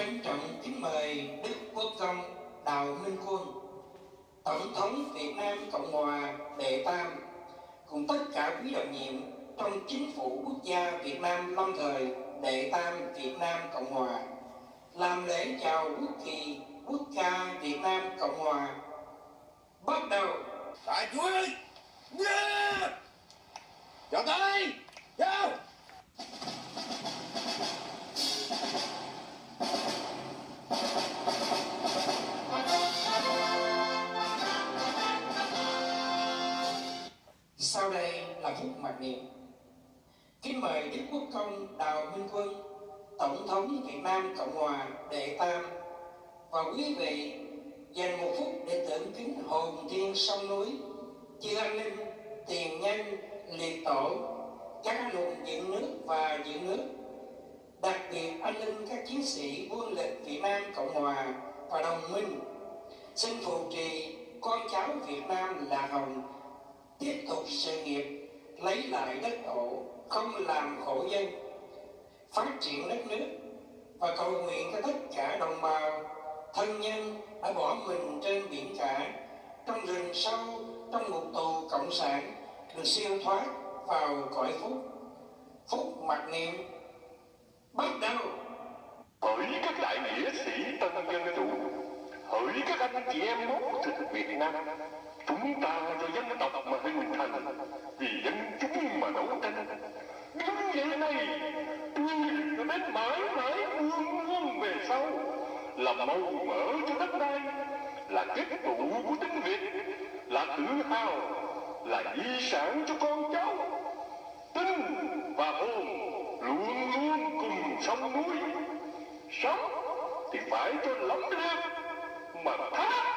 trân trọng kính mời Đức Quốc công Đào Minh Quân, Tổng thống Việt Nam Cộng hòa đệ tam, cùng tất cả quý đồng nhiệm trong Chính phủ Quốc gia Việt Nam lâm thời đệ tam Việt Nam Cộng hòa làm lễ chào quốc kỳ quốc ca Việt Nam Cộng hòa. Bắt đầu. Đại chúa ơi, chào tay, chào. Sau đây là phút mặc niệm. Kính mời Đức Quốc công Đào Minh Quân, Tổng thống Việt Nam Cộng hòa đệ tam và quý vị dành một phút để tưởng kính hồn thiêng sông núi, chư anh linh, tiền nhân, liệt tổ, các anh hùng dựng nước và giữ nước, đặc biệt anh linh các chiến sĩ quân lực Việt Nam Cộng hòa và đồng minh. Xin phù trì con cháu Việt Nam lạc hồng tiếp tục sự nghiệp lấy lại đất tổ, không làm khổ dân, phát triển đất nước, và cầu nguyện cho tất cả đồng bào thân nhân đã bỏ mình trên biển cả, trong rừng sâu, trong ngục tù cộng sản được siêu thoát vào cõi phúc. Phúc mặc niệm. Bắt đầu. Hỡi các đại nghĩa sĩ tân dân chủ, hỡi các anh chị em máu thịt Việt Nam, chúng ta do dân tộc mà hình thành, vì dân chúng mà đấu tranh. Đứng dậy này, tươi cho đến mãi mãi muôn muôn về sau, là màu mỡ cho đất đai, là kết tụ của tiếng Việt, là tự hào, là di sản cho con cháu. Tinh và hồn luôn luôn cùng sông núi. Sống thì phải cho lắm liệt, mà thác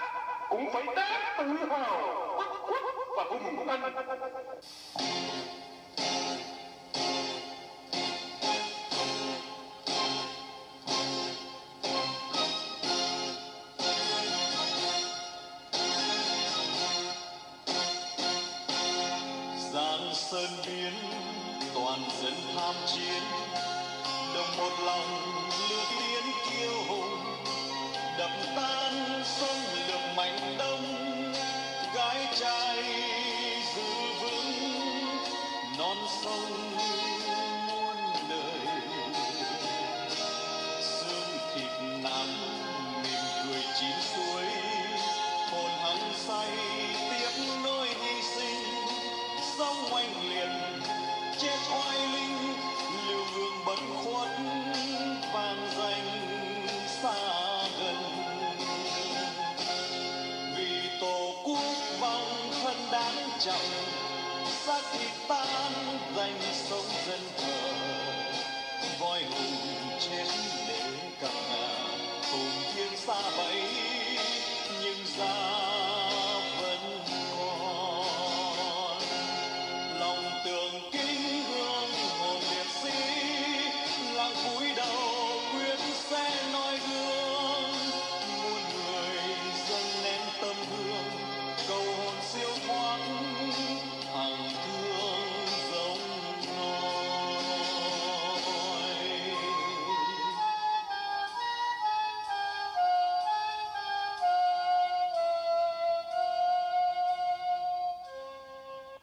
cũng phải đáng tự hào, bất khuất và hùng anh. Giang sơn biến toàn dân tham chiến, đồng một lòng lửa tiến kiêu hùng, đập tan sông lược mạnh đông, gái trai giữ vững non sông muôn đời. Xương thịt nắm mỉm cười chín suối, hồn hăng say tiếp nối hy sinh. Sông oanh liệt chết oai linh, lưu hương bất khuất vang danh xa gần. Vì tổ quốc vong thân đáng trọng, xác thịt tan danh sông dân thờ. Voi hùng chết để cặp ngà, hùng thiên xa bẫy nhưng ra vẫn còn. Lòng tưởng kính hương hồn liệt sĩ, làng cúi đầu quyết sẽ noi gương. Muôn người dâng nén tâm hương, cầu hồn siêu thoát hàng thương giống nôi.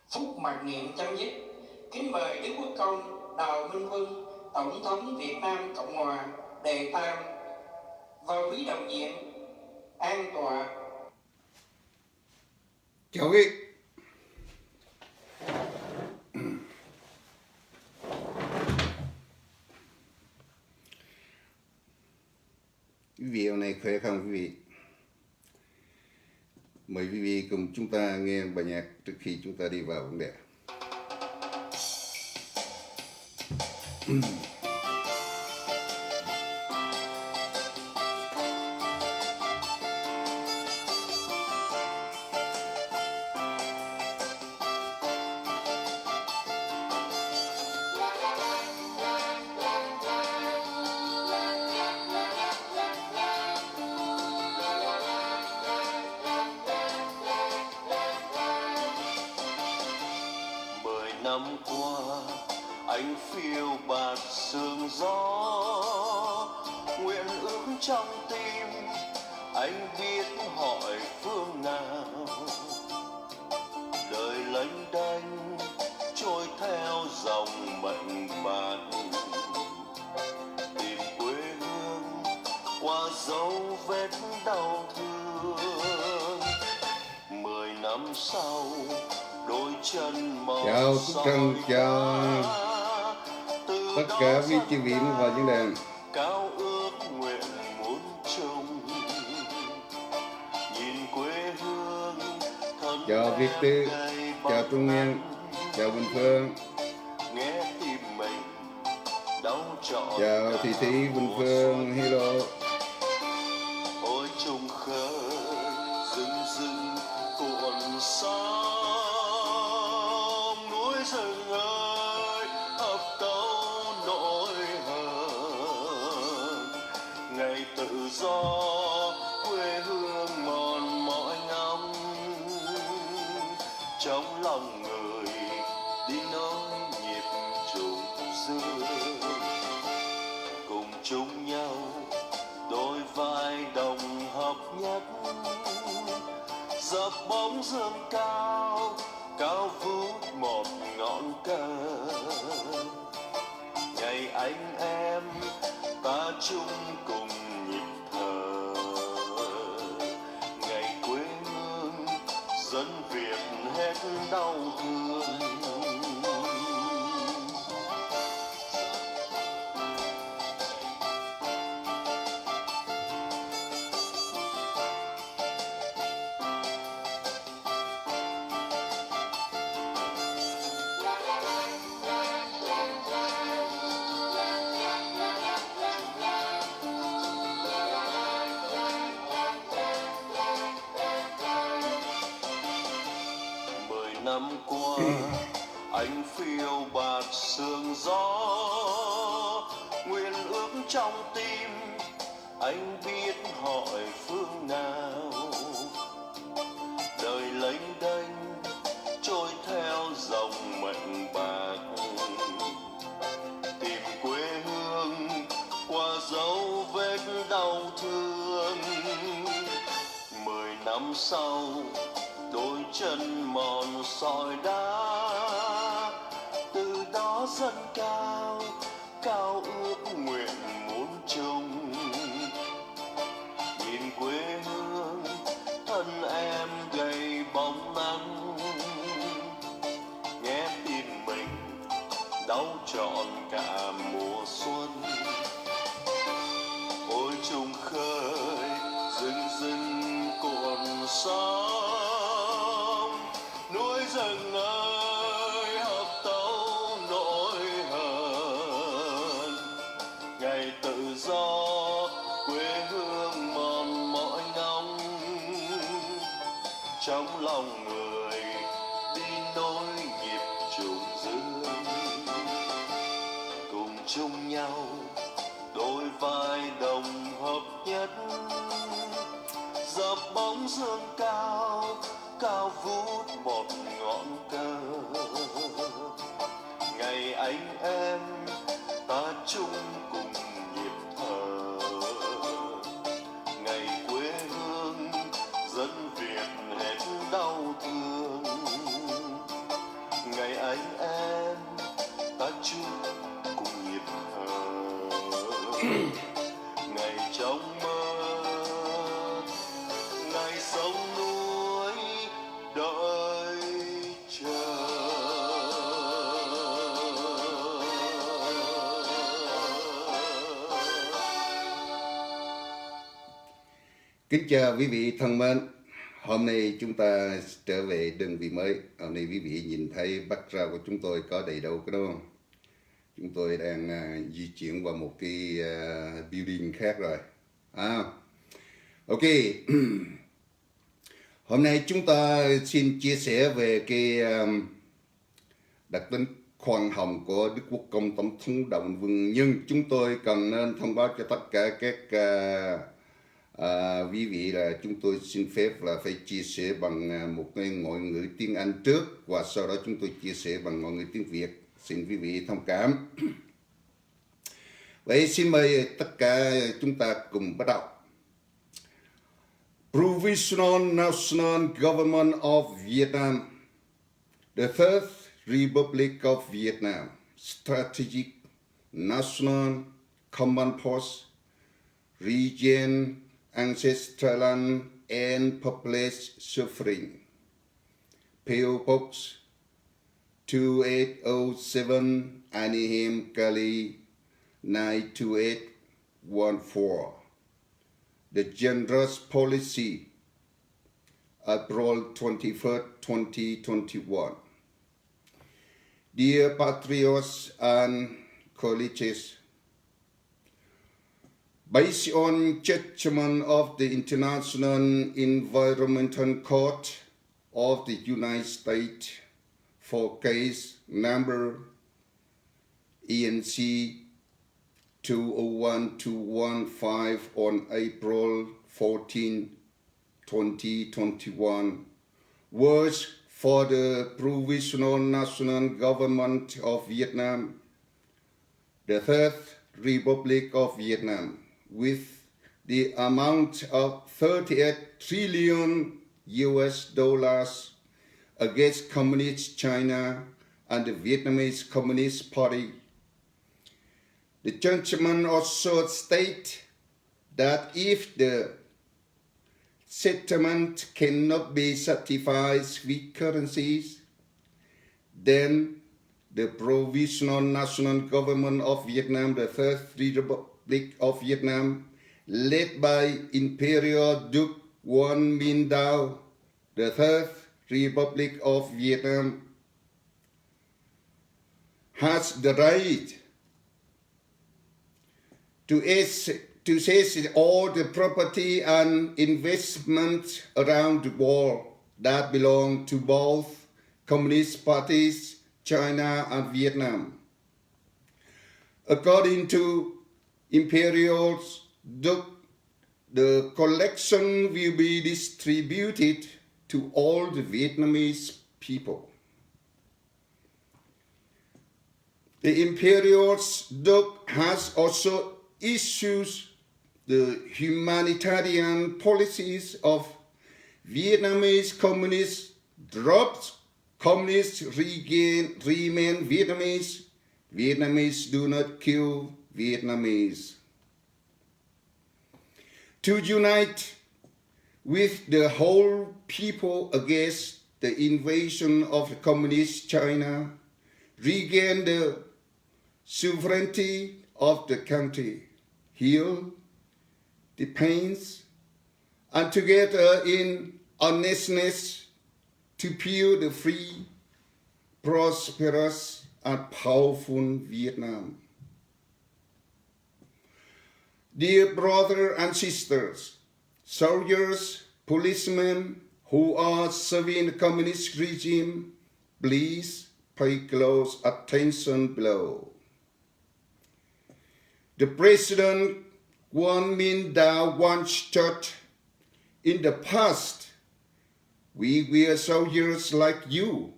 Phút mặc niệm chấm dứt. Kính mời Đức Quốc công Đào Minh Quân, Tổng thống Việt Nam Cộng hòa đệ tam và quý đồng nhiệm an tọa. Chào quý vị, hôm nay khỏe không quý vị? Mời quý vị cùng chúng ta nghe bài nhạc trước khi chúng ta đi vào vấn đề. Năm qua anh phiêu bạt sương gió, nguyện ước trong tim, anh biết hỏi phương nào. Đời lênh đênh trôi theo dòng mệnh bạc, tìm quê hương qua dấu vết đau thương. 10 năm sau đôi chân mòn Chào TործNG, chào tất cả quý chị Việt và những đàn. cao ước nguyện muốn chung, nhìn quê hương thân Chào Việt Tư, chào Trung Nguyên, chào Bình Phương, nghe tim mình đau trọn. chào Thị Thị, Bình Phương, hello. Ôi trùng khơi rừng rừng cuộn sóng, núi rừng ơi ấp tấu nỗi hờn. Ngày tự do quê hương mòn mỏi ngóng, trong lòng người đi nối nhịp trùng dương. Cùng chung nhau đôi vai đồng hợp nhất, dập bóng dương cao cao vút một ngọn cờ. Ngày anh em ta chung cùng nhịp thở, ngày quê hương dân Việt hết đau thương. Năm qua anh phiêu bạt sương gió, nguyện ước trong tim anh biết hỏi phương nào. Đời lênh đênh trôi theo dòng mệnh bạc, tìm quê hương qua dấu vết đau thương. 10 năm sau đôi chân mòn sỏi đá, từ đó dâng cao cao ước nguyện muốn chung. Nhìn quê hương thân em gầy bóng nắng, nghe tim mình đau trọn cả mùa xuân. Ôi trùng khơi rừng rừng cuộn sóng, núi rừng ơi hợp tấu nỗi hờn. Ngày tự do quê hương mòn mỏi ngóng, trong lòng người đi nối nhịp trùng dương. Cùng chung nhau đôi vai đồng hợp nhất, dập bóng dương cao cao vút một ngọn cờ. Ngày anh em ta chung cùng nhịp thở, ngày quê hương dân Việt hết đau thương. Ngày anh em ta chung cùng nhịp thở, ngày trong mơ, ngày sống núi đợi chờ. Kính chào quý vị thân mến. Hôm nay chúng ta trở về đơn vị mới. Hôm nay quý vị nhìn thấy background của chúng tôi có đầy đủ cái đó không? Chúng tôi đang di chuyển qua một cái building khác rồi. Ok. Hôm nay chúng ta xin chia sẻ về cái đặc tính khoan hồng của Đức Quốc công Tổng thống Đào Minh Quân. Nhưng chúng tôi cần nên thông báo cho tất cả các quý vị là chúng tôi xin phép là phải chia sẻ bằng một cái ngôn ngữ tiếng Anh trước, và sau đó chúng tôi chia sẻ bằng ngôn ngữ tiếng Việt. Xin quý vị thông cảm. Vậy xin mời tất cả chúng ta cùng bắt đầu. Provisional National Government of Vietnam, the Third Republic of Vietnam, Strategic National Command Post, Region, Ancestral Land and Population Suffering. P.O. Box 2807, Anaheim, Cali, 92814. The Generous Policy, April 21st, 2021. Dear patriots and colleagues, based on judgment of the International Environmental Court of the United States for case number ENC 201215 on April 14, 2021, was for the Provisional National Government of Vietnam, the Third Republic of Vietnam, with the amount of 38 trillion US dollars against Communist China and the Vietnamese Communist Party. The judgment also states that if the settlement cannot be certified with currencies, then the Provisional National Government of Vietnam, the Third Republic of Vietnam, led by Imperial Duke Nguyen Minh Dao, the Third Republic of Vietnam, has the right to seize all the property and investments around the world that belong to both Communist parties, China and Vietnam. According to Imperial Duke, the collection will be distributed to all the Vietnamese people. The Imperial Duke has also issues the humanitarian policies of Vietnamese communists, drops communists remain Vietnamese, Vietnamese do not kill Vietnamese. To unite with the whole people against the invasion of Communist China, regain the sovereignty of the country, heal the pains, and together in honestness to build a free, prosperous, and powerful Vietnam. Dear brothers and sisters, soldiers, policemen who are serving the communist regime, please pay close attention below. The President Nguyen Minh Dao once taught, in the past, we were soldiers like you,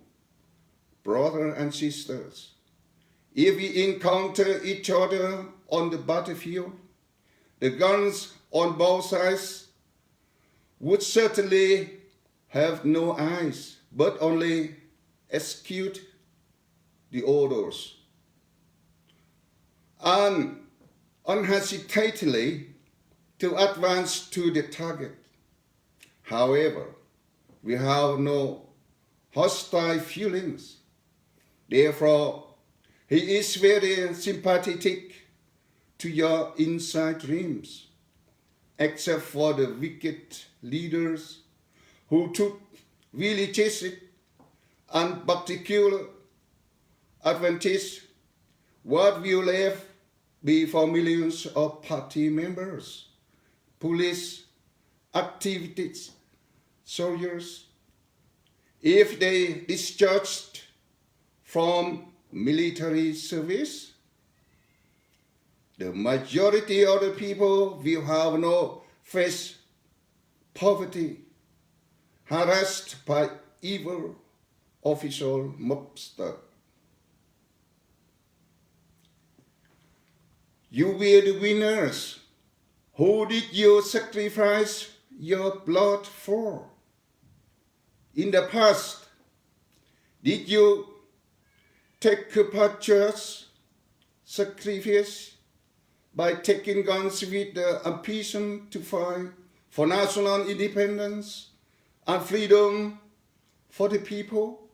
brothers and sisters. If we encounter each other on the battlefield, the guns on both sides would certainly have no eyes, but only execute the orders. And unhesitatingly to advance to the target. However, we have no hostile feelings. Therefore, he is very sympathetic to your inside dreams, except for the wicked leaders who took villages and particular advantage. What will left be for millions of party members, police activities, soldiers, if they discharged from military service? The majority of the people will have no face poverty, harassed by evil official mobster. You were the winners. Who did you sacrifice your blood for? In the past, did you take a purchase sacrifice by taking guns with the ambition to fight for national independence and freedom for the people?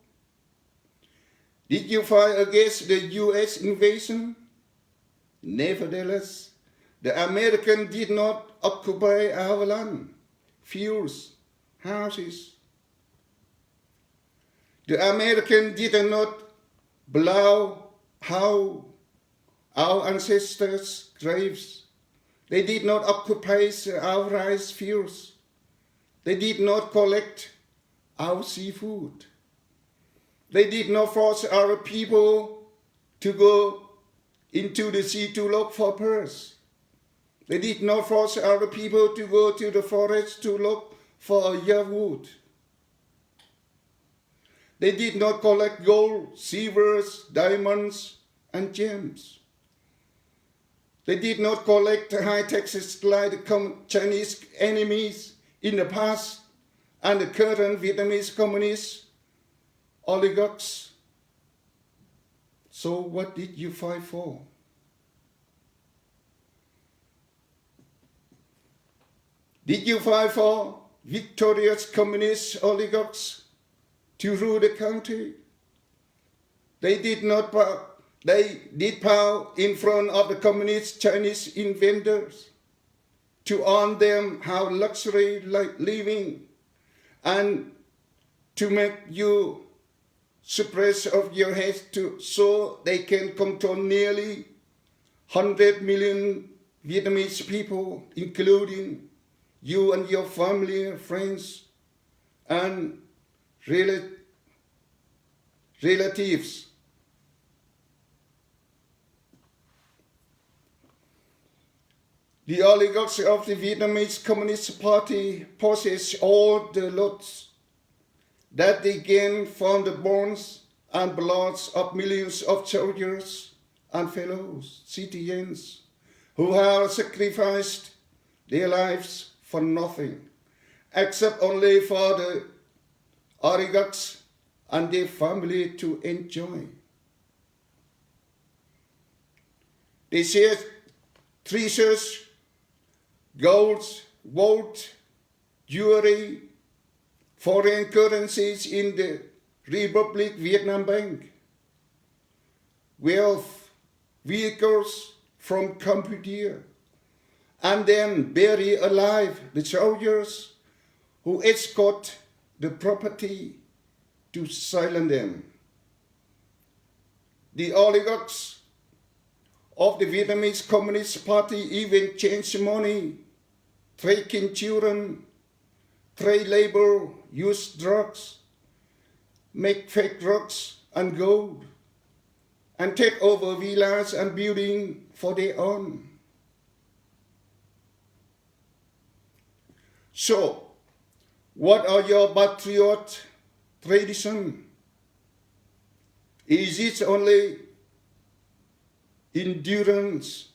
Did you fight against the US invasion? Nevertheless, the Americans did not occupy our land, fields, houses. The Americans did not blow out our ancestors' graves. They did not occupy our rice fields. They did not collect our seafood. They did not force our people to go into the sea to look for pearls. They did not force our people to go to the forest to look for firewood. They did not collect gold, silver, diamonds, and gems. They did not collect high taxes like the Chinese enemies in the past and the current Vietnamese communist oligarchs. So what did you fight for? Did you fight for victorious communist oligarchs to rule the country? They did bow in front of the communist Chinese inventors to earn them how luxury like living and to make you suppress of your head so they can control nearly 100 million Vietnamese people, including you and your family, friends, and relatives. The oligarchs of the Vietnamese Communist Party possess all the lots that they gain from the bones and bloods of millions of soldiers and fellow citizens who have sacrificed their lives for nothing, except only for the oligarchs and their family to enjoy. They share treasures, gold, jewelry, foreign currencies in the Republic Vietnam Bank, wealth, vehicles from Cambodia, and then bury alive the soldiers who escort the property to silence them. The oligarchs of the Vietnamese Communist Party even change money, trade children, trade labor, use drugs, make fake drugs and gold, and take over villas and buildings for their own. So, what are your patriot traditions? Is it only endurance,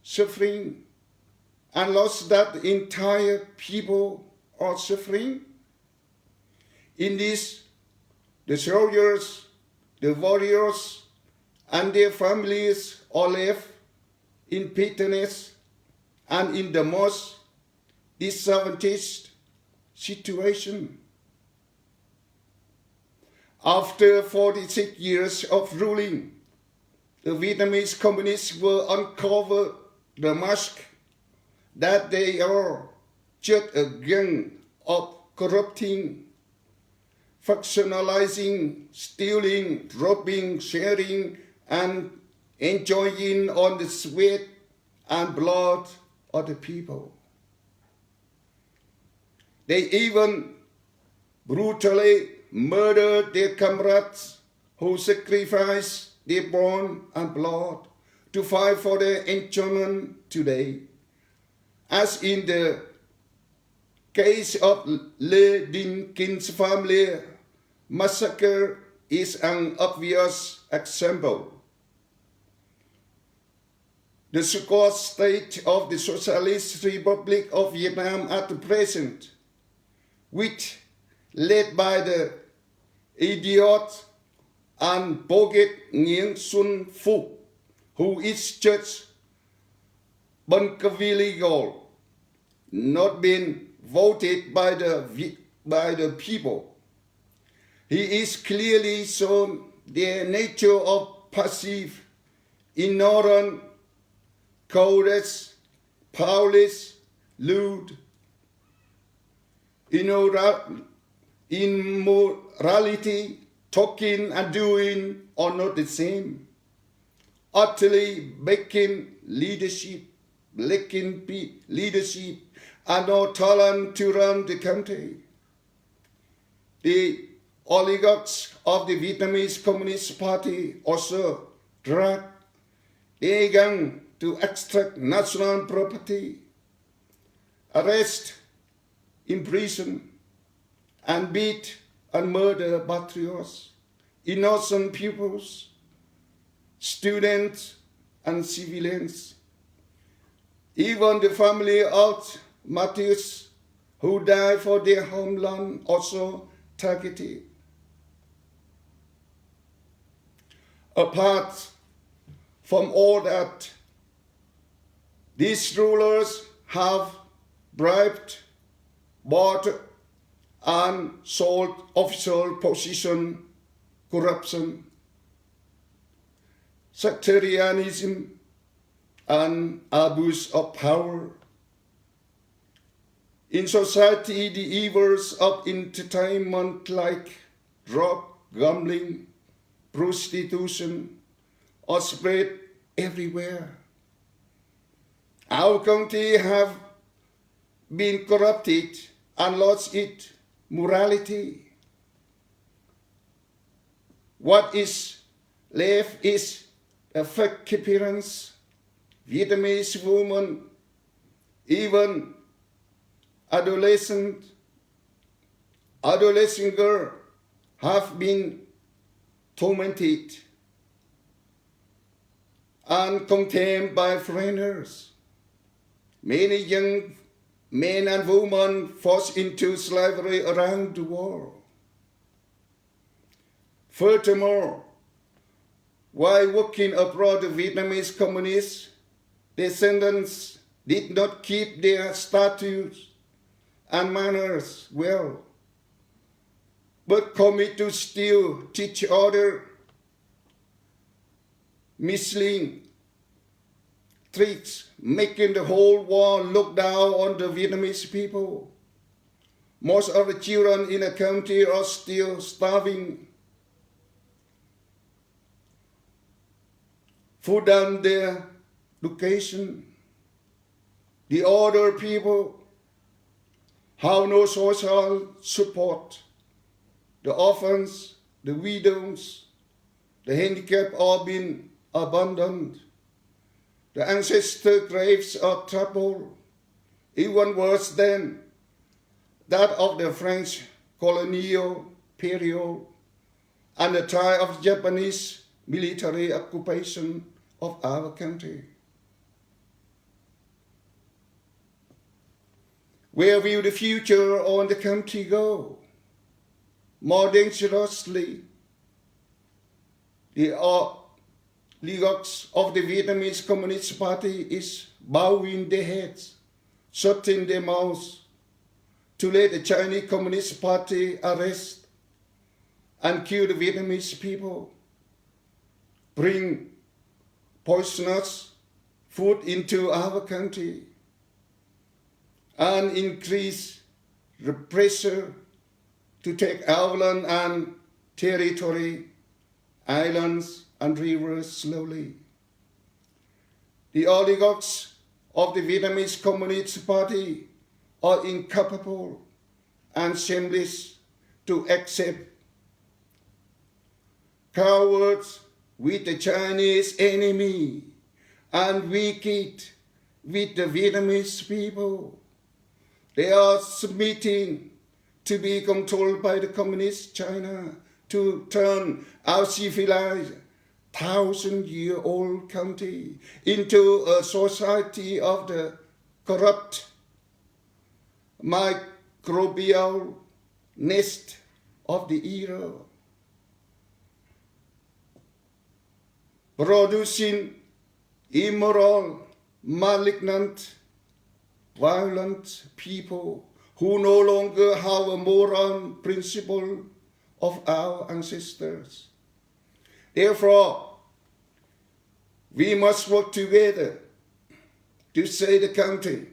suffering, and loss that the entire people are suffering? In this, the soldiers, the warriors, and their families are left in bitterness and in the most disadvantaged situation. After 46 years of ruling, the Vietnamese communists will uncover the mask that they are just a gang of corrupting, factionalizing, stealing, robbing, sharing, and enjoying on the sweat and blood of the people. They even brutally murdered their comrades who sacrificed their bone and blood to fight for their enjoyment today. As in the case of Le Dinh King's family massacre is an obvious example. the so-called state of the Socialist Republic of Vietnam at the present, which led by the idiot and bogus Nguyen Xuân Phuc, who is just legal, not been voted by the people. He is clearly shown the nature of passive, ignorant, cowardice, powerless, lewd, immorality, talking and doing are not the same. Utterly lacking leadership, and no talent to run the country. The oligarchs of the Vietnamese Communist Party also drag their gang to extract national property, arrest, imprison, and beat and murder patriots, innocent pupils, students, and civilians. Even the family of martyrs who died for their homeland also targeted. Apart from all that, these rulers have bribed, bought, and sold official position, corruption, sectarianism, and abuse of power. In society, the evils of entertainment like drug, gambling, prostitution are spread everywhere. Our country have been corrupted and lost its morality. What is left is a fake appearance. Vietnamese women, even adolescent girls have been tormented and condemned by foreigners. Many young men and women forced into slavery around the world. Furthermore, while working abroad, the Vietnamese communist descendants did not keep their statutes and manners well, but commit to steal, teach other, misleading tricks, making the whole world look down on the Vietnamese people. Most of the children in the country are still starving. For them, their education. The older people have no social support. The orphans, the widows, the handicapped are being abandoned. The ancestor graves are troubled, even worse than that of the French colonial period and the time of Japanese military occupation of our country. Where will the future of the country go? More dangerously, the oligarchs of the Vietnamese Communist Party is bowing their heads, shutting their mouths to let the Chinese Communist Party arrest and kill the Vietnamese people, bring poisonous food into our country, and increase the pressure to take our land and territory, islands and rivers slowly. The oligarchs of the Vietnamese Communist Party are incapable and shameless to accept cowards with the Chinese enemy and wicked with the Vietnamese people. They are submitting to be controlled by the Communist China to turn our civilized 1,000-year-old country into a society of the corrupt microbial nest of the era, producing immoral, malignant, violent people who no longer have a moral principle of our ancestors. Therefore, we must work together to save the country,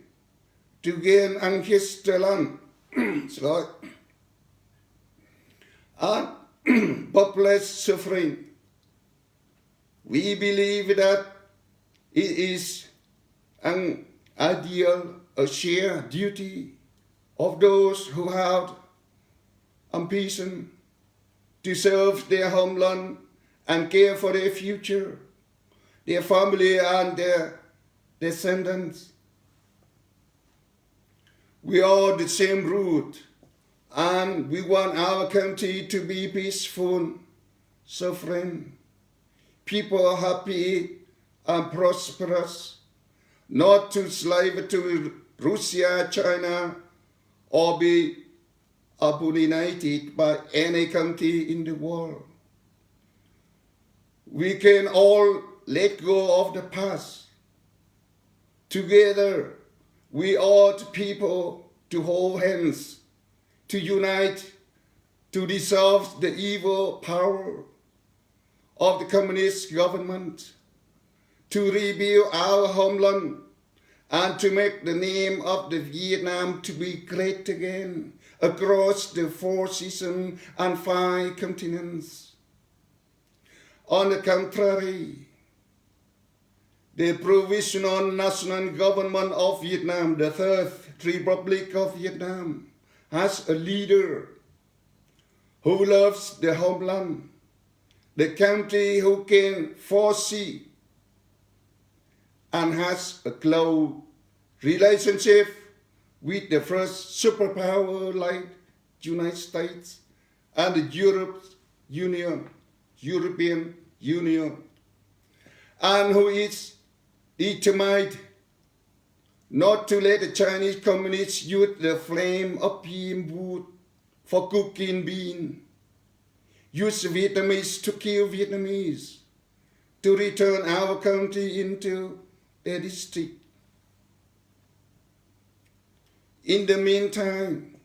to gain ancestral land, and populist suffering. We believe that it is an ideal, a shared duty of those who have ambition to serve their homeland and care for their future, their family and their descendants. We are the same root, and we want our country to be peaceful, sovereign, people happy and prosperous, not to slave to Russia, China, or be abominated by any country in the world. We can all let go of the past. Together, we ought people to hold hands, to unite, to dissolve the evil power of the communist government, to rebuild our homeland, and to make the name of the Vietnam to be great again across the 4 seasons and 5 continents. On the contrary, the Provisional National Government of Vietnam, the Third Republic of Vietnam, has a leader who loves the homeland, the country who can foresee and has a close relationship with the first superpower like United States and the European Union, and who is determined not to let the Chinese communists use the flame of opium wood for cooking beans, use Vietnamese to kill Vietnamese, to return our country into their district. In the meantime,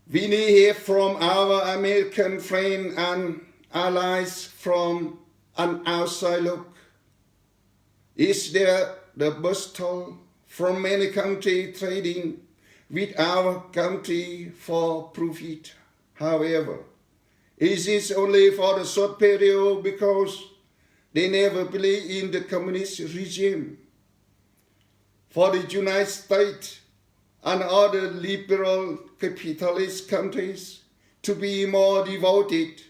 we need help from our American friends and allies from an outside look. Is there the bustle from many countries trading with our country for profit? However, is this only for the short period because they never believe in the communist regime? For the United States and other liberal capitalist countries to be more devoted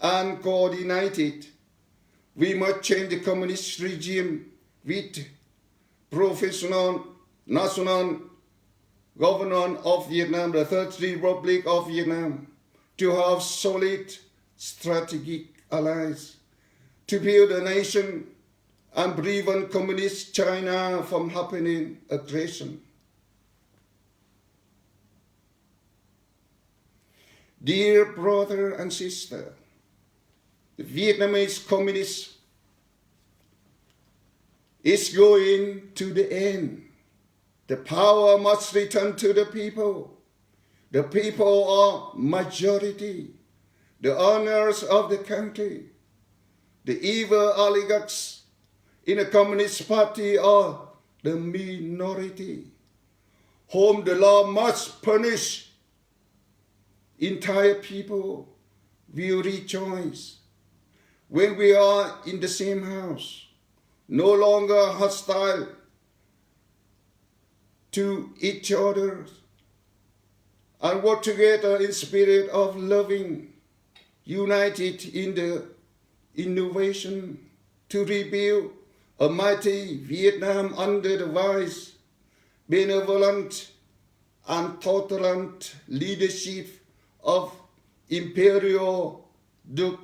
and coordinated, we must change the communist regime with Provisional National Government of Vietnam, the Third Republic of Vietnam, to have solid strategic allies, to build a nation and prevent communist China from happening aggression. Dear brother and sister, the Vietnamese communist is going to the end. The power must return to the people. The people are majority, the owners of the country. The evil oligarchs in the Communist Party are the minority, whom the law must punish. Entire people will rejoice when we are in the same house, no longer hostile to each other, and work together in spirit of loving, united in the innovation to rebuild a mighty Vietnam under the wise, benevolent, and tolerant leadership of Imperial Đ륵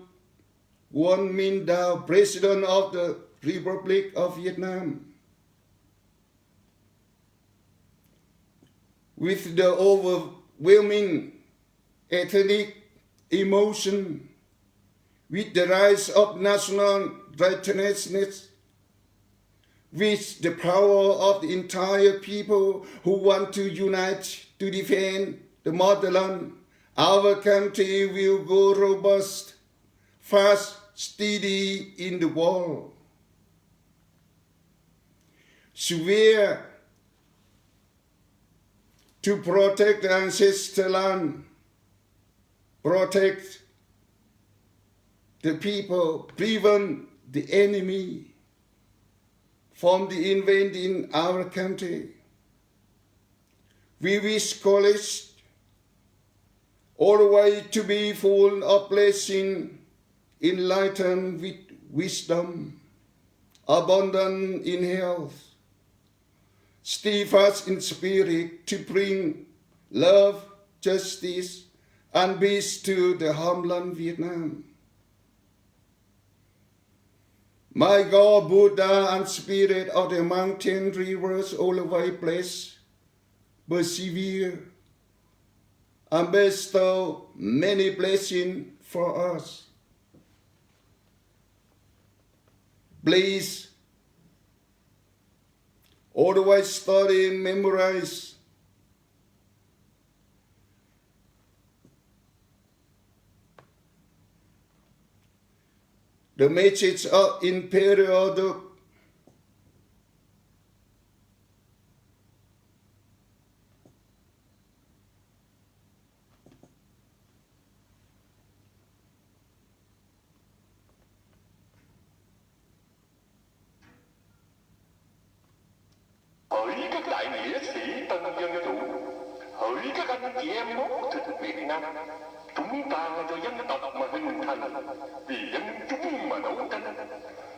Quân Minh Đào, President of the Republic of Vietnam. With the overwhelming ethnic emotion, with the rise of national righteousness, with the power of the entire people who want to unite to defend the motherland, our country will go robust, fast, steady in the world. Swear to protect the ancestral land, protect the people, prevent the enemy from the invading our country. We wish college always to be full of blessing, enlightened with wisdom, abundant in health, steadfast in spirit to bring love, justice, and peace to the homeland Vietnam. My God, Buddha, and Spirit of the mountain rivers always bless, persevere, and bestow many blessings for us. Please always study and memorize the message of Imperial Đ륵. Hỡi các đại nghĩa sĩ tân dân chủ, hỡi các anh chị em mốt thịt Việt Nam, chúng ta do dân tộc mà hình thành, vì dân chúng mà đấu tranh.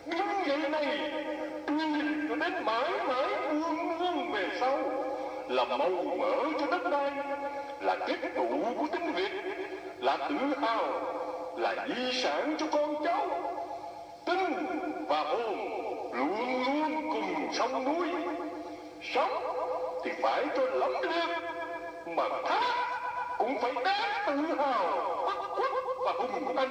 Đứng dậy này, tuy nhìn cho đến mãi mãi muôn muôn về sau, là màu mỡ cho đất đai, là kết tụ của tiếng Việt, là tự hào, là di sản cho con cháu. Tinh và hồn luôn luôn cùng sông núi. Sống thì phải cho lắm liệt, mà thác cũng phải đáng tự hào, bất khuất và hùng anh.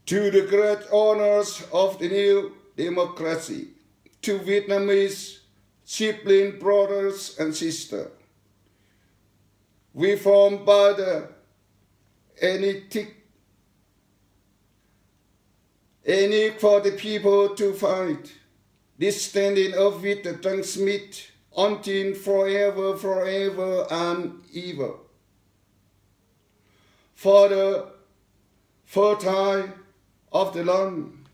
To the great honors of the new democracy, to Vietnamese sibling brothers and sisters, we formed by the any for the people to fight, this standing up with the transmit until forever, forever and ever. For the fertile of the land,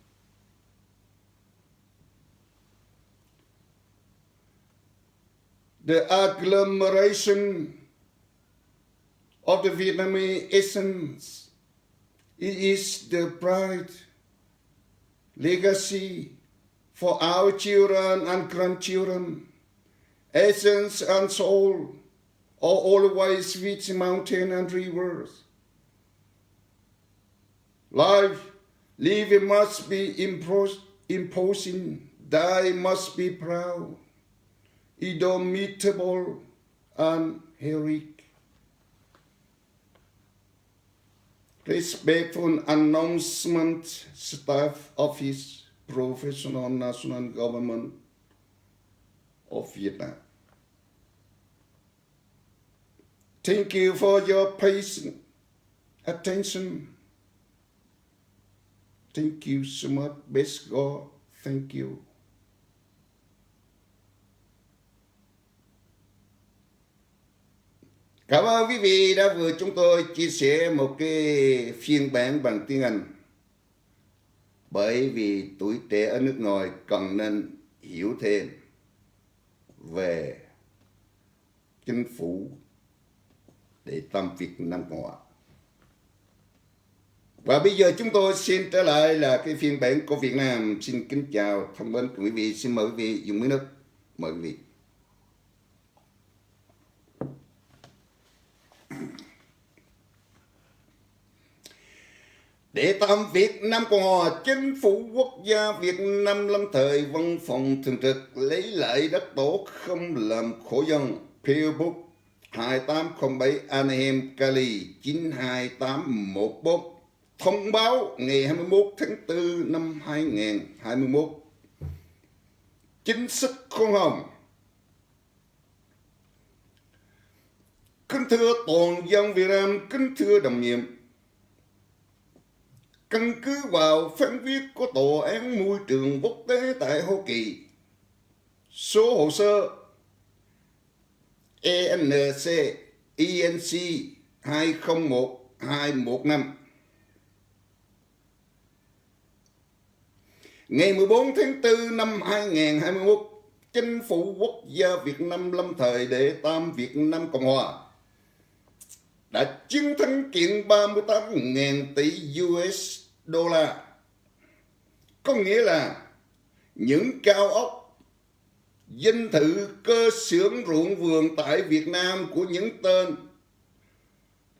the agglomeration of the Vietnamese essence, it is the pride, legacy for our children and grandchildren, essence and soul, are always with mountain and rivers. Living must be imposing, die must be proud, indomitable and heroic. Respectful announcement, Staff Office, Professional National Government of Vietnam. Thank you for your patient attention. Thank you so much. Best God, thank you. Cảm ơn quý vị đã vừa chúng tôi chia sẻ một cái phiên bản bằng tiếng Anh. Bởi vì tuổi trẻ ở nước ngoài cần nên hiểu thêm về chính phủ để tâm Việt Nam Cộng hòa. Và bây giờ chúng tôi xin trở lại là cái phiên bản của Việt Nam. Xin kính chào thân mến quý vị. Xin mời quý vị dùng miếng nước. Mời quý vị. Để tạm Việt Nam Cộng Hòa, Chính phủ Quốc gia Việt Nam lâm thời, Văn phòng Thường trực lấy lại đất tổ không làm khổ dân. PO Book 2807 Anaheim, Cali 92814. Thông báo ngày 21 tháng 4 năm 2021. Chính sách khoan hồng. Kính thưa toàn dân Việt Nam, kính thưa đồng nhiệm, căn cứ vào phán quyết của Tòa án Môi trường Quốc tế tại Hoa Kỳ, số hồ sơ ENC 201215, ngày 14 tháng 4 năm 2021, Chính phủ Quốc gia Việt Nam lâm thời đệ tam Việt Nam Cộng Hòa đã chiến thắng kiện 38.000 tỷ US đô la. Có nghĩa là những cao ốc, dinh thự, cơ xưởng ruộng vườn tại Việt Nam của những tên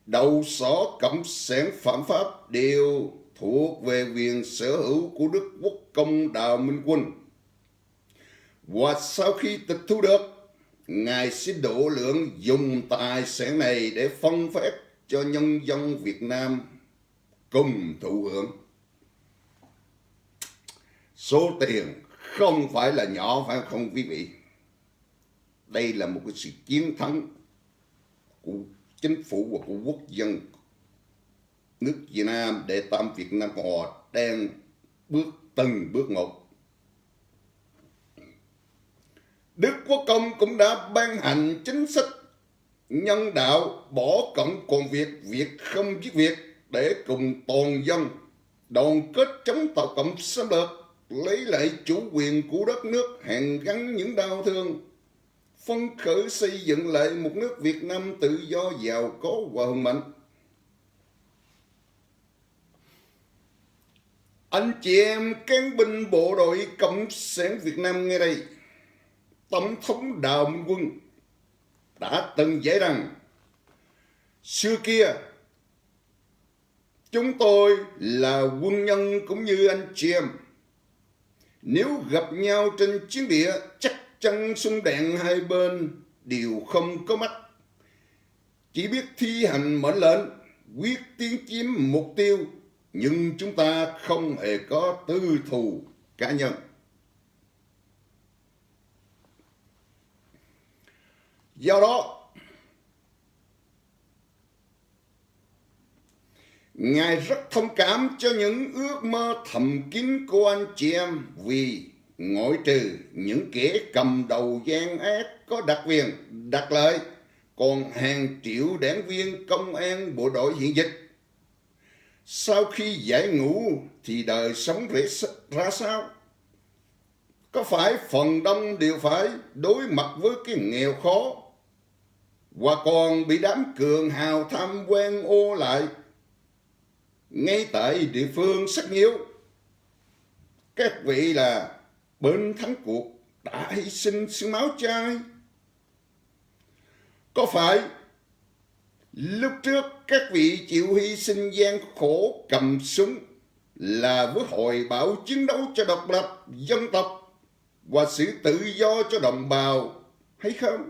đầu sỏ cộng sản phạm pháp đều thuộc về quyền sở hữu của Đức Quốc công Đào Minh Quân. Và sau khi tịch thu được, Ngài sẽ độ lượng dùng tài sản này để phân phát cho nhân dân Việt Nam cùng thụ hưởng. Số tiền không phải là nhỏ, phải không quý vị? Đây là một cái sự chiến thắng của chính phủ và của quốc dân nước Việt Nam để tam Việt Nam Cộng Hòa đang từng bước một. Đức Quốc công cũng đã ban hành chính sách nhân đạo bỏ Cộng còn Việt, Việt không giết Việt để cùng toàn dân đoàn kết chống Tàu Cộng xâm lược, lấy lại chủ quyền của đất nước, hàn gắn những đau thương, phấn khởi xây dựng lại một nước Việt Nam tự do, giàu có và hùng mạnh. Anh chị em cán binh bộ đội Cộng sản Việt Nam nghe đây, Tổng thống Đào Minh Quân đã từng dạy rằng xưa kia chúng tôi là quân nhân cũng như anh chị em. Nếu gặp nhau trên chiến địa, chắc chắn súng đạn hai bên đều không có mắt, chỉ biết thi hành mệnh lệnh, quyết tiến chiếm mục tiêu, nhưng chúng ta không hề có tư thù cá nhân. Do đó, Ngài rất thông cảm cho những ước mơ thầm kín của anh chị em, vì ngoại trừ những kẻ cầm đầu gian ác có đặc quyền, đặc lợi, còn hàng triệu đảng viên công an bộ đội hiện dịch. Sau khi giải ngũ thì đời sống ra sao? Có phải phần đông đều phải đối mặt với cái nghèo khó và còn bị đám cường hào tham quan ô lại ngay tại địa phương Sách Nhiêu? Các vị là bên thắng cuộc đã hy sinh xương máu trai. Có phải lúc trước các vị chịu hy sinh gian khổ cầm súng là với hoài bão chiến đấu cho độc lập dân tộc và sự tự do cho đồng bào hay không?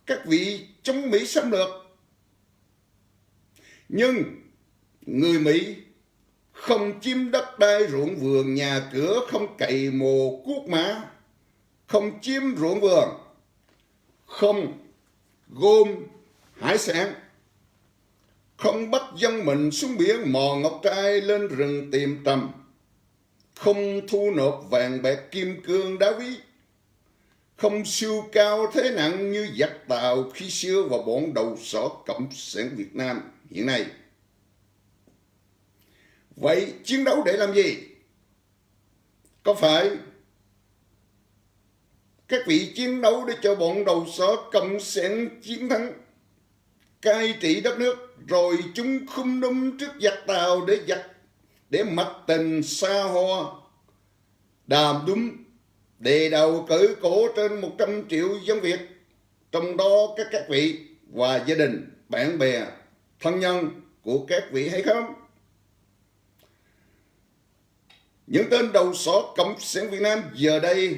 Các vị chống Mỹ xâm lược, nhưng người Mỹ không chiếm đất đai ruộng vườn nhà cửa, không cày mồ cuốc mã, không chiếm ruộng vườn, không gom hải sản, không bắt dân mình xuống biển mò ngọc trai lên rừng tìm trầm, không thu nộp vàng bạc kim cương đá quý, không siêu cao thế nặng như giặc Tàu khi xưa và bọn đầu sỏ Cộng sản Việt Nam hiện nay. Vậy chiến đấu để làm gì? Có phải các vị chiến đấu để cho bọn đầu sỏ Cộng sản chiến thắng, cai trị đất nước, rồi chúng khum núm trước giặc Tàu để mặc tình xa hoa, đàm đúng, đề đầu cử cổ trên 100 triệu dân Việt, trong đó các vị và gia đình, bạn bè, thân nhân của các vị hay không? Những tên đầu sỏ Cộng sản Việt Nam giờ đây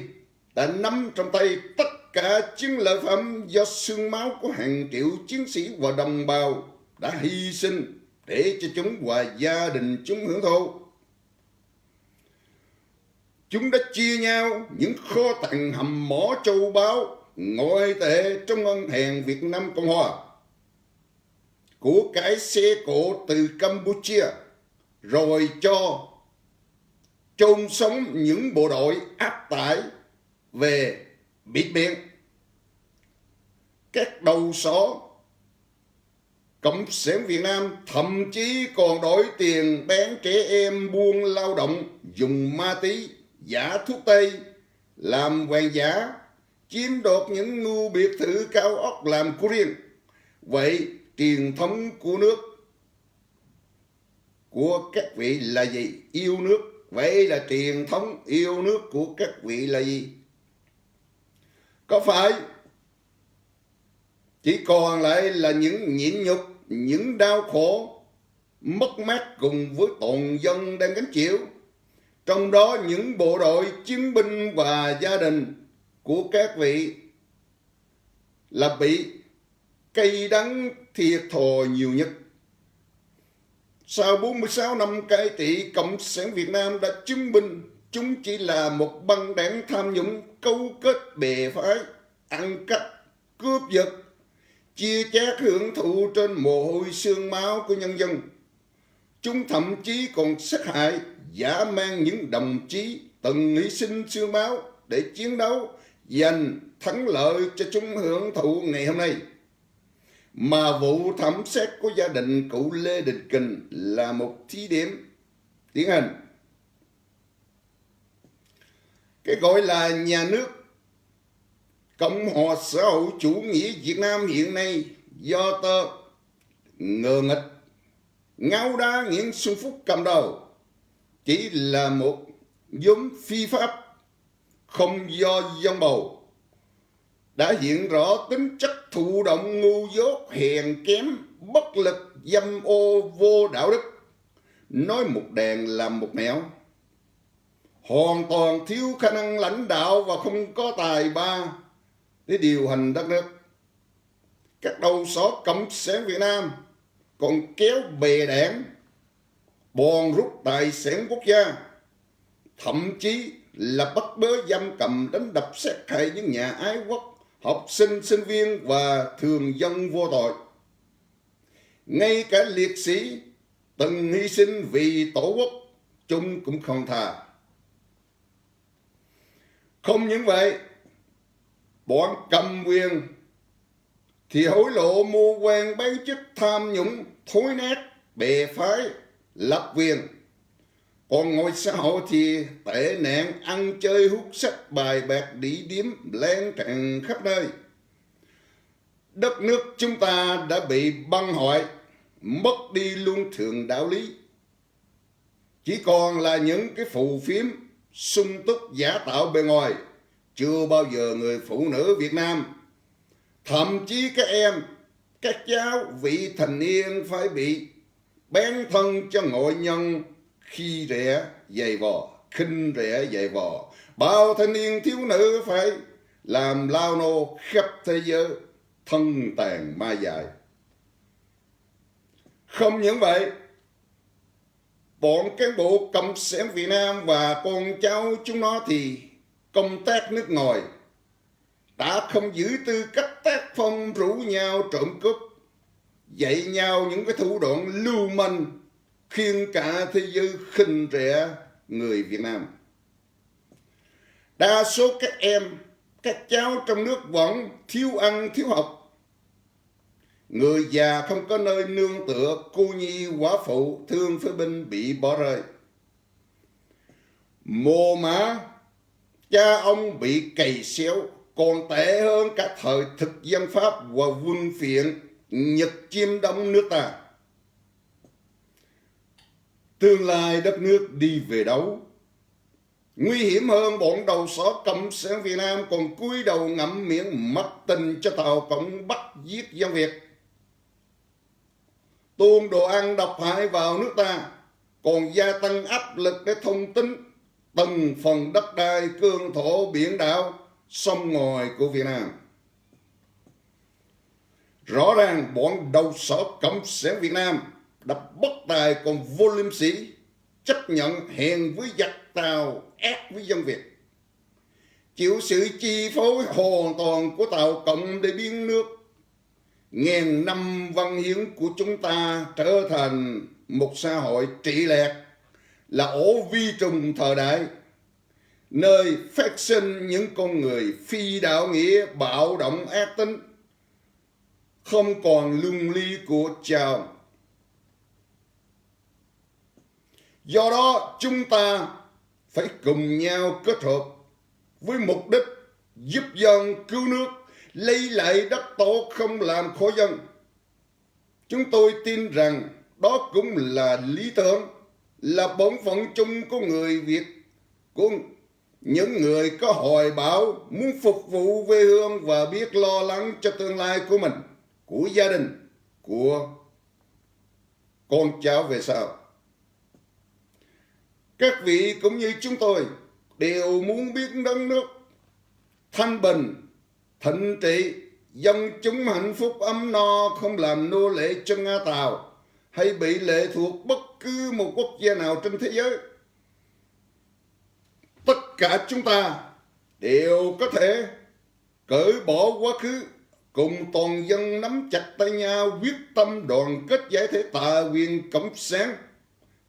đã nắm trong tay tất cả chiến lợi phẩm do xương máu của hàng triệu chiến sĩ và đồng bào đã hy sinh để cho chúng và gia đình chúng hưởng thụ. Chúng đã chia nhau những kho tàng hầm mỏ châu báu, ngoại tệ trong ngân hàng Việt Nam Cộng Hòa, của cải xe cộ từ Campuchia, rồi cho chôn sống những bộ đội áp tải về biển biển. Các đầu sỏ Cộng sản Việt Nam thậm chí còn đổi tiền bán trẻ em buôn lao động, dùng ma túy, giả thuốc tây, làm vàng giả, chiếm đoạt những ngôi biệt thự cao ốc làm của riêng. Vậy truyền thống của nước của các vị là gì? Yêu nước. Vậy là truyền thống yêu nước của các vị là gì? Có phải chỉ còn lại là những nhịn nhục, những đau khổ, mất mát cùng với toàn dân đang gánh chịu? Trong đó những bộ đội chiến binh và gia đình của các vị là bị cay đắng thiệt thòi nhiều nhất. Sau 46 năm cai trị, Cộng sản Việt Nam đã chứng minh chúng chỉ là một băng đảng tham nhũng câu kết bè phái, ăn cắp, cướp giật, chia chác hưởng thụ trên mồ hôi xương máu của nhân dân. Chúng thậm chí còn sát hại, dã man những đồng chí từng hy sinh xương máu để chiến đấu giành thắng lợi cho chúng hưởng thụ ngày hôm nay. Mà vụ thảm sát của gia đình cụ Lê Đình Kình là một thí điểm điển hình. Cái gọi là nhà nước Cộng hòa xã hội chủ nghĩa Việt Nam hiện nay do tơ ngờ nghịch, ngáo đá Nguyễn Xuân Phúc cầm đầu chỉ là một nhóm phi pháp không do dân bầu, đã hiện rõ tính chất thụ động ngu dốt, hèn kém, bất lực, dâm ô, vô đạo đức, nói một đàn làm một nẻo, hoàn toàn thiếu khả năng lãnh đạo và không có tài ba để điều hành đất nước. Các đầu sỏ Cộng sản Việt Nam còn kéo bè đảng, bòn rút tài sản quốc gia, thậm chí là bắt bớ giam cầm, đánh đập, sát hại những nhà ái quốc, học sinh, sinh viên và thường dân vô tội. Ngay cả liệt sĩ từng hy sinh vì tổ quốc, chúng cũng không tha. Không những vậy, bọn cầm quyền thì hối lộ, mua quan, bán chức, tham nhũng, thối nát, bè phái, lập quyền. Còn ngoài xã hội thì tệ nạn ăn chơi hút sách, bài bạc, đĩ điếm lan tràn khắp nơi. Đất nước chúng ta đã bị băng hoại, mất đi luân thường đạo lý. Chỉ còn là những cái phù phiếm sung túc giả tạo bề ngoài. Chưa bao giờ người phụ nữ Việt Nam, thậm chí các em, các cháu vị thành niên phải bị bán thân cho ngoại nhân, khi rẻ giày vò, khinh rẻ giày vò. Bao thanh niên thiếu nữ phải làm lao nô khắp thế giới, thân tàn ma dại. Không những vậy, bọn cán bộ Cộng sản Việt Nam và con cháu chúng nó thì công tác nước ngoài đã không giữ tư cách tác phong rủ nhau trộm cướp, dạy nhau những cái thủ đoạn lưu manh, khiến cả thế giới khinh rẻ người Việt Nam. Đa số các em, các cháu trong nước vẫn thiếu ăn, thiếu học. Người già không có nơi nương tựa, cô nhi quả phụ, thương phế binh bị bỏ rơi. Mồ mả cha ông bị cày xéo, còn tệ hơn cả thời thực dân Pháp và quân phiện Nhật chiếm đóng nước ta. Tương lai đất nước đi về đâu? Nguy hiểm hơn, bọn đầu sỏ Cộng sản Việt Nam còn cúi đầu ngậm miệng mất tình cho Tàu Cộng bắt giết dân Việt, tuôn đồ ăn độc hại vào nước ta, còn gia tăng áp lực để thông tin, từng phần đất đai cương thổ biển đảo sông ngòi của Việt Nam. Rõ ràng bọn đầu sỏ Cộng sản Việt Nam đã bất tài còn vô liêm sỉ, chấp nhận hèn với giặc Tàu, ác với dân Việt, chịu sự chi phối hoàn toàn của Tàu Cộng để biến nước ngàn năm văn hiến của chúng ta trở thành một xã hội trị lẹt, là ổ vi trùng thời đại, nơi phát sinh những con người phi đạo nghĩa, bạo động ác tính, không còn lương ly của Chào. Do đó chúng ta phải cùng nhau kết hợp với mục đích giúp dân cứu nước, lấy lại đất tổ, không làm khổ dân. Chúng tôi tin rằng đó cũng là lý tưởng, là bổn phận chung của người Việt, của những người có hoài bão muốn phục vụ quê hương và biết lo lắng cho tương lai của mình, của gia đình, của con cháu về sau. Các vị cũng như chúng tôi đều muốn biết đất nước thanh bình, thịnh trị, dân chúng hạnh phúc ấm no, không làm nô lệ cho Nga Tàu hay bị lệ thuộc bất cứ một quốc gia nào trên thế giới. Tất cả chúng ta đều có thể cởi bỏ quá khứ, cùng toàn dân nắm chặt tay nhau, quyết tâm đoàn kết giải thể tà quyền cộng sản,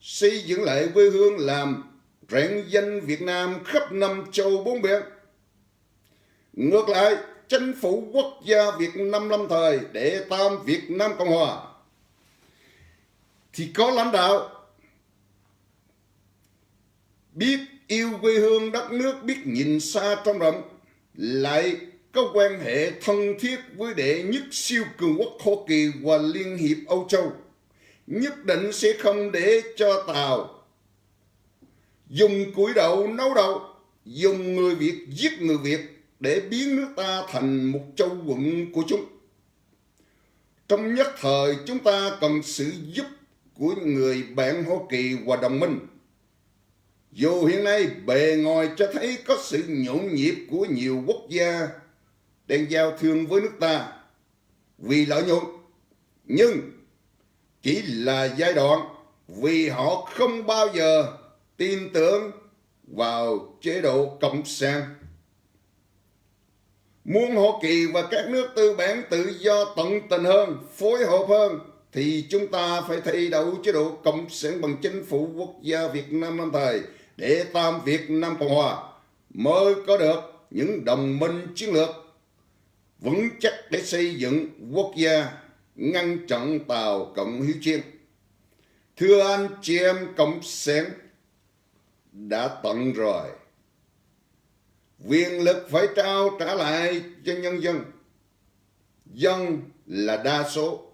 xây dựng lại quê hương, làm rạng danh Việt Nam khắp năm châu bốn biển. Ngược lại, Chính phủ quốc gia Việt Nam lâm thời đệ tam Việt Nam Cộng Hòa thì có lãnh đạo biết yêu quê hương đất nước, biết nhìn xa trông rộng, lại có quan hệ thân thiết với đệ nhất siêu cường quốc Hoa Kỳ và Liên hiệp Âu Châu, nhất định sẽ không để cho Tàu dùng củi đậu nấu đậu, dùng người Việt giết người Việt để biến nước ta thành một châu quận của chúng. Trong nhất thời, chúng ta cần sự giúp của người bạn Hoa Kỳ và đồng minh. Dù hiện nay bề ngoài cho thấy có sự nhộn nhịp của nhiều quốc gia đang giao thương với nước ta vì lợi nhuận, nhưng chỉ là giai đoạn, vì họ không bao giờ tin tưởng vào chế độ cộng sản. Muốn Hoa Kỳ và các nước tư bản tự do tận tình hơn, phối hợp hơn, thì chúng ta phải thay đổi chế độ cộng sản bằng Chính phủ quốc gia Việt Nam lâm thời đệ tam Việt Nam Cộng Hòa, mới có được những đồng minh chiến lược vững chắc để xây dựng quốc gia, ngăn chặn Tàu Cộng hiếu chiến. Thưa anh chị em cộng sản, đã tận rồi, quyền lực phải trao trả lại cho nhân dân. Dân là đa số,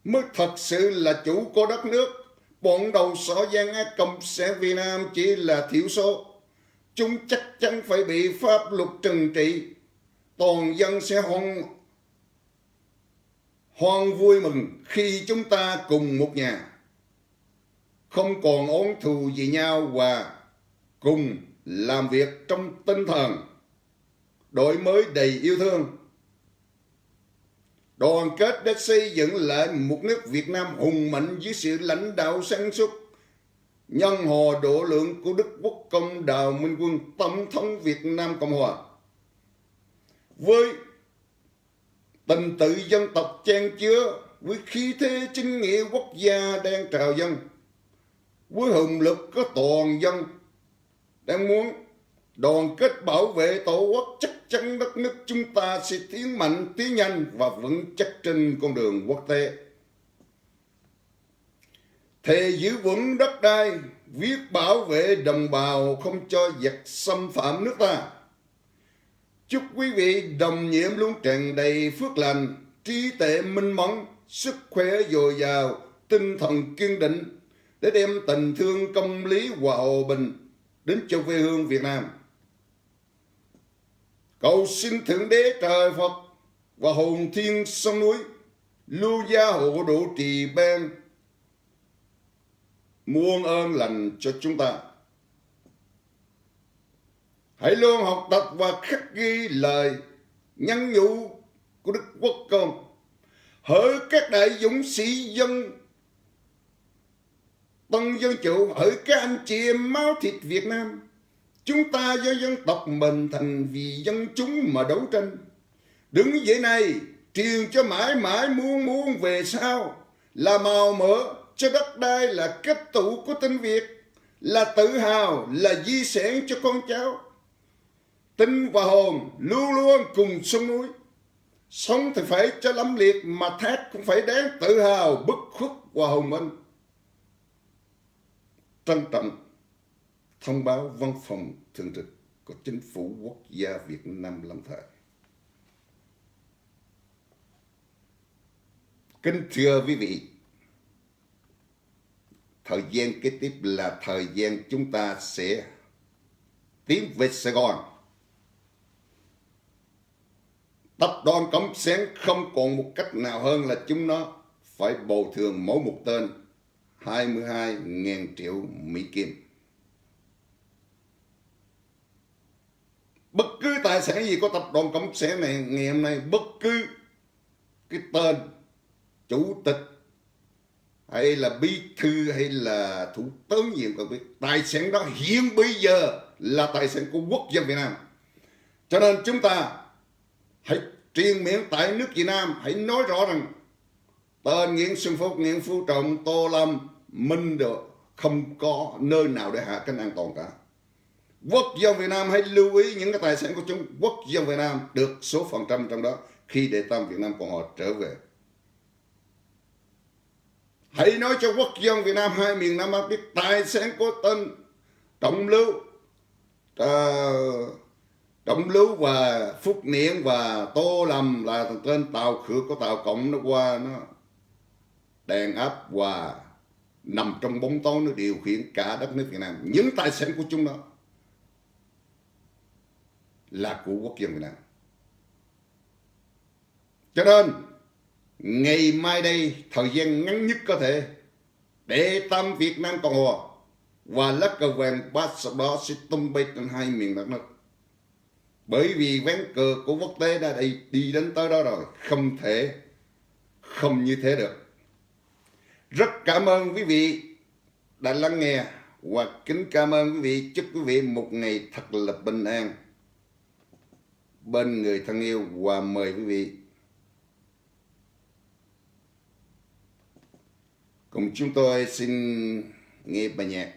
mới thật sự là chủ của đất nước. Bọn đầu sỏ gian ác cộng sản Việt Nam chỉ là thiểu số. Chúng chắc chắn phải bị pháp luật trừng trị. Toàn dân sẽ hoan vui mừng khi chúng ta cùng một nhà, không còn oán thù gì nhau, và cùng làm việc trong tinh thần đổi mới đầy yêu thương, đoàn kết để xây dựng lại một nước Việt Nam hùng mạnh dưới sự lãnh đạo sáng suốt, nhân hòa độ lượng của Đức Quốc công Đào Minh Quân, Tổng thống Việt Nam Cộng Hòa. Với tình tự dân tộc chan chứa, với khí thế chính nghĩa quốc gia đang trào dâng, với hùng lực có toàn dân đang muốn đoàn kết bảo vệ tổ quốc, chắc chắn đất nước chúng ta sẽ tiến mạnh, tiến nhanh và vững chắc trên con đường quốc tế. Thề giữ vững đất đai, viết bảo vệ đồng bào, không cho giặc xâm phạm nước ta. Chúc quý vị đồng nhiệm luôn tràn đầy phước lành, trí tuệ minh mẫn, sức khỏe dồi dào, tinh thần kiên định để đem tình thương, công lý và hòa bình đến cho quê hương Việt Nam. Cầu xin Thượng Đế Trời Phật và hồn thiên sông núi lưu gia hộ độ trì ban muôn ơn lành cho chúng ta. hãy luôn học tập và khắc ghi lời nhắn nhủ của Đức Quốc Công. Hỡi các đại dũng sĩ dân tân dân chủ, hỡi các anh chị em máu thịt Việt Nam, chúng ta do dân tộc mình thành vì dân chúng mà đấu tranh. Đứng dậy này truyền cho mãi mãi muôn muôn về sau, là màu mỡ cho đất đai, là kết tụ của tinh Việt, là tự hào, là di sản cho con cháu. Tinh và hồn luôn luôn cùng sông núi, sống thì phải cho lẫm liệt, mà thác cũng phải đáng tự hào, bất khuất và hùng minh. Trân trọng thông báo văn phòng thường trực của Chính phủ Quốc gia Việt Nam lâm thời. Kính thưa quý vị, thời gian kế tiếp là thời gian chúng ta sẽ tiến về Sài Gòn. Tập đoàn Cộng sản không còn một cách nào hơn là chúng nó phải bồi thường mỗi một tên 22.000 triệu Mỹ Kim. Bất cứ tài sản gì của tập đoàn Cộng sản này ngày hôm nay, bất cứ cái tên chủ tịch hay là bí thư hay là thủ tướng gì cũng biết, tài sản đó hiện bây giờ là tài sản của quốc dân Việt Nam. Cho nên chúng ta hãy truyền miệng tại nước Việt Nam, hãy nói rõ rằng tên Nguyễn Xuân Phúc, Nguyễn Phú Trọng, Tô Lâm, Minh được không có nơi nào để hạ cánh an toàn cả. Quốc dân Việt Nam hãy lưu ý những cái tài sản của chúng. Quốc dân Việt Nam được số phần trăm trong đó khi đệ tam Việt Nam Cộng Hòa trở về. Hãy nói cho quốc dân Việt Nam hai miền Nam Bắc biết tài sản của tên Trọng Lưu và Phúc Niễn và Tô Lâm là tên tàu khử của Tàu Cộng, nó qua nó đàn áp và nằm trong bóng tối, nó điều khiển cả đất nước Việt Nam. Những tài sản của chúng nó là của quốc dân Việt Nam. Cho nên ngày mai đây, thời gian ngắn nhất có thể, đệ tam Việt Nam Cộng Hòa và lá cờ vàng ba sọc đó sẽ tung bay trên hai miền đất nước. Bởi vì ván cờ của quốc tế đã đi đến tới đó rồi, không thể không như thế được. Rất cảm ơn quý vị đã lắng nghe và kính cảm ơn quý vị. Chúc quý vị một ngày thật là bình an bên người thân yêu, và mời quý vị cùng chúng tôi xin nghe bài nhạc.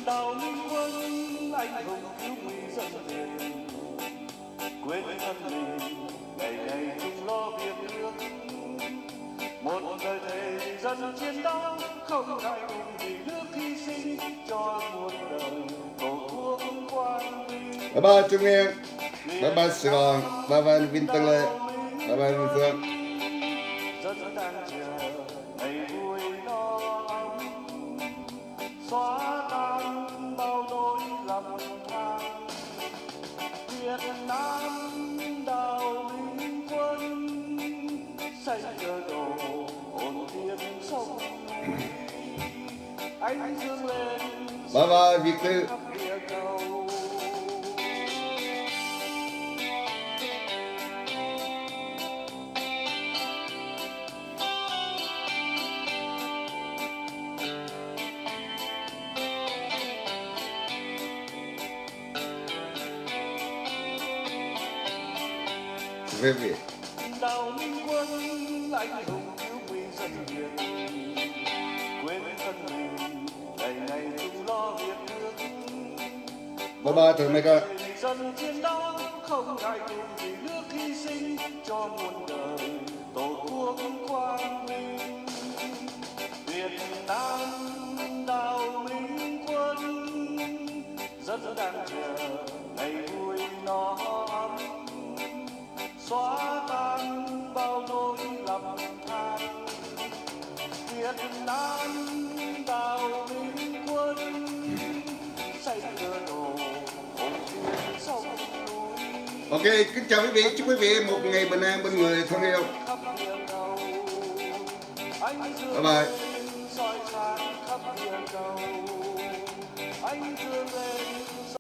Đào Minh Quân anh hùng cứu nguy dân Việt, quên thân mình ngày ngày chung lo việc nước. Một đời thề vì dân chiến đấu, không ngại ngùng vì nước hy sinh cho muôn đời tổ quốc quang vinh. Bye bye Trung Nguyên, bye bye Sài Gòn, bye bye Vinh Tân Lê, bye bye Vinh Phương. Dân đang chờ ngày vui no ấm, xóa tan bao nỗi lầm than. Việt Nam đào Minh Quân, xây cờ đồ hồn thiên sông. Anh dương lên Bye bye Việt Tư. Về Việt. Đào Minh Quân anh hùng cứu nguy dân Việt, quên thân mình ngày ngày chung lo việc nước. Bye bye Trường Mê Ca. Dân chiến đấu không ngại tù vì nước hy sinh cho muôn đời tổ quốc quang minh. Việt Nam đào minh quân rất đang chờ ngày vui nó ấm, xóa tan bao nỗi lầm than. Việt Nam đào minh quân xây cơ đồ ổn thuyền sông núi. Ok, kính chào quý vị, chúc quý vị một ngày bình an bên người thân yêu. Bye bye. Soi sáng khắp miền đầu, anh dương lên